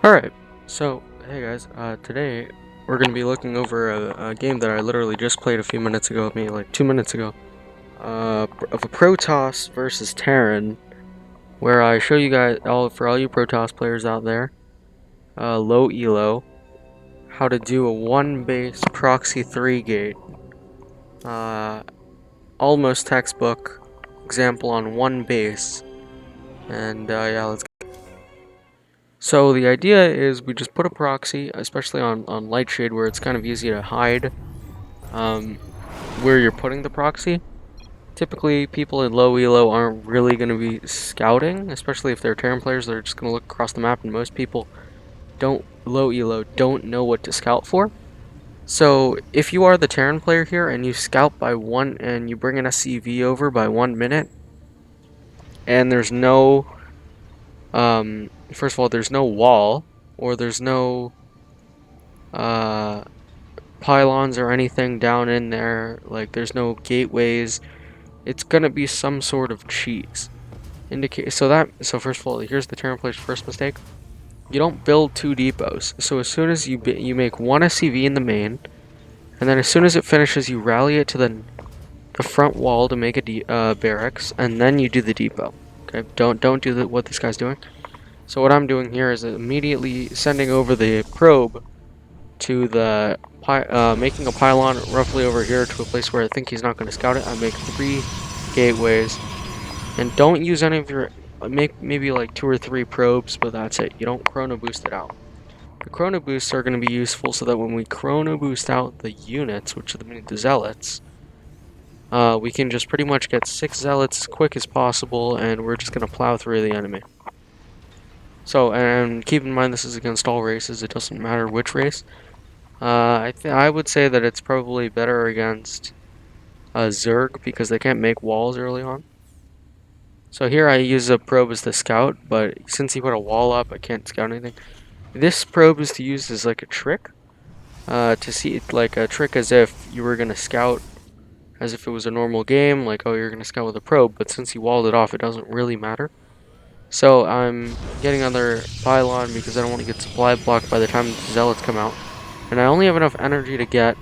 Alright, so hey guys, today we're going to be looking over a game that I literally just played a few minutes ago, maybe like 2 minutes ago, of a Protoss versus Terran, where I show you guys, for all you Protoss players out there, low elo, how to do a 1 base proxy 3 gate, uh, almost textbook example on 1 base, and yeah, let's. So the idea is we just put a proxy, especially on Lightshade where it's kind of easy to hide um, where you're putting the proxy. Typically, people in low elo aren't really going to be scouting, especially if they're Terran players. They're just going to look across the map, and most people low elo don't know what to scout for. So if you are the Terran player here and you scout by one and you bring an SCV over by 1 minute, and there's no first of all, there's no wall or there's no uh pylons or anything down in there, like there's no gateways, it's gonna be some sort of cheese. So first of all, here's the Terran player's first mistake. You don't build 2 depots. So as soon as you make one SCV in the main, and then as soon as it finishes, you rally it to the front wall to make a barracks, and then you do the depot. Okay, don't do what this guy's doing. So what I'm doing here is immediately sending over the probe to the making a pylon roughly over here to a place where I think he's not going to scout it. I make 3 gateways, and don't use any of your make maybe like 2 or 3 probes, but that's it. You don't chrono boost it out. The chrono boosts are going to be useful so that when we chrono boost out the units, which are the zealots, we can just pretty much get 6 zealots as quick as possible, and we're just going to plow through the enemy. So, and keep in mind this is against all races. It doesn't matter which race. I would say that it's probably better against Zerg because they can't make walls early on. So here I use a probe as the scout, but since he put a wall up, I can't scout anything. This probe is to use as like a trick, to see it like a trick as if you were gonna scout, as if it was a normal game, like oh you're gonna scout with a probe, but since he walled it off, it doesn't really matter. So I'm getting another pylon because I don't want to get supply blocked by the time the zealots come out. And I only have enough energy to get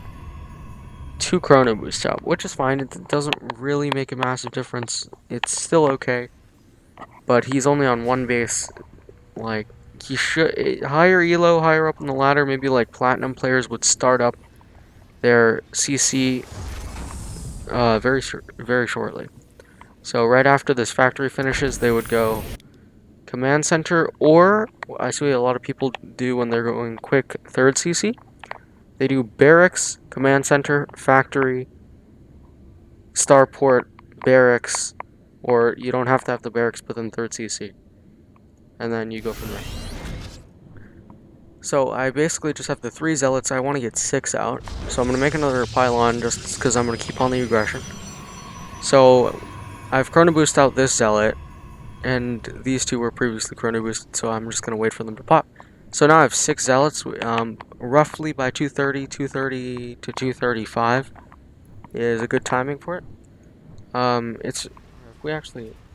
2 chrono boosts out, which is fine. It doesn't really make a massive difference. It's still okay. But he's only on 1 base. Like, he should... Higher elo, higher up in the ladder, maybe like platinum players would start up their CC very shortly. So right after this factory finishes, they would go command center, or I see a lot of people do when they're going quick 3rd CC. They do barracks, command center, factory, starport, barracks, or you don't have to have the barracks but then 3rd CC. And then you go from there. So I basically just have the 3 zealots. I want to get 6 out. So I'm going to make another pylon just because I'm going to keep on the aggression. So I've chrono boost out this zealot, and these 2 were previously chrono boosted, so I'm just going to wait for them to pop. So now I have 6 zealots, roughly by 230 to 235 is a good timing for it.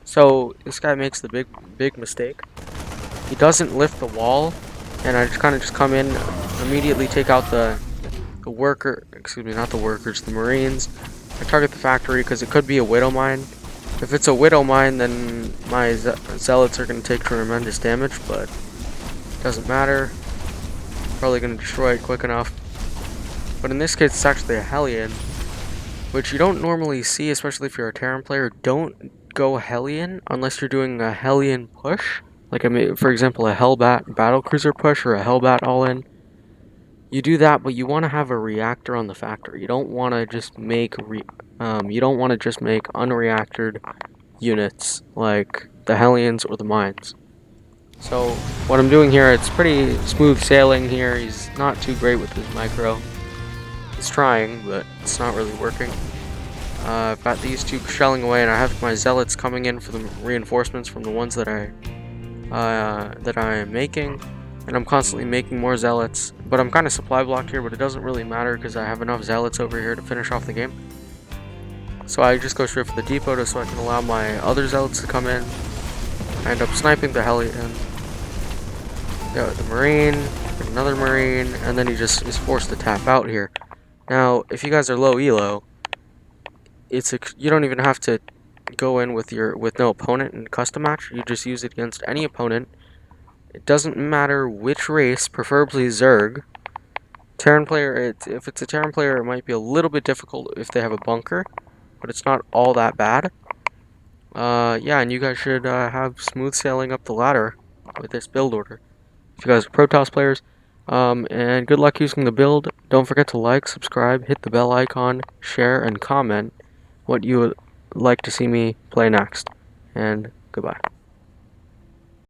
So this guy makes the big mistake. He doesn't lift the wall, and I just kind of come in, immediately take out the Marines. I target the factory because it could be a widow mine. If it's a widow mine, then my zealots are going to take tremendous damage, but it doesn't matter. Probably going to destroy it quick enough. But in this case, it's actually a Hellion, which you don't normally see, especially if you're a Terran player. Don't go Hellion unless you're doing a Hellion push. Like, for example, a Hellbat battlecruiser push or a Hellbat all-in. You do that, but you want to have a reactor on the factory. You don't want to just make unreactored units like the Hellions or the mines. So what I'm doing here, it's pretty smooth sailing here. He's not too great with his micro. He's trying, but it's not really working. I've got these 2 shelling away, and I have my zealots coming in for the reinforcements from the ones that I am making, and I'm constantly making more zealots. But I'm kind of supply blocked here, but it doesn't really matter because I have enough zealots over here to finish off the game. So I just go straight for the depot so I can allow my other zealots to come in. I end up sniping the Hellion. Go the Marine, get another Marine, and then he just is forced to tap out here. Now, if you guys are low elo, you don't even have to go in with no opponent in custom match. You just use it against any opponent. It doesn't matter which race, preferably Zerg. Terran player, if it's a Terran player, it might be a little bit difficult if they have a bunker, but it's not all that bad. Yeah, and you guys should have smooth sailing up the ladder with this build order. If you guys are Protoss players, and good luck using the build. Don't forget to like, subscribe, hit the bell icon, share, and comment what you would like to see me play next. And goodbye.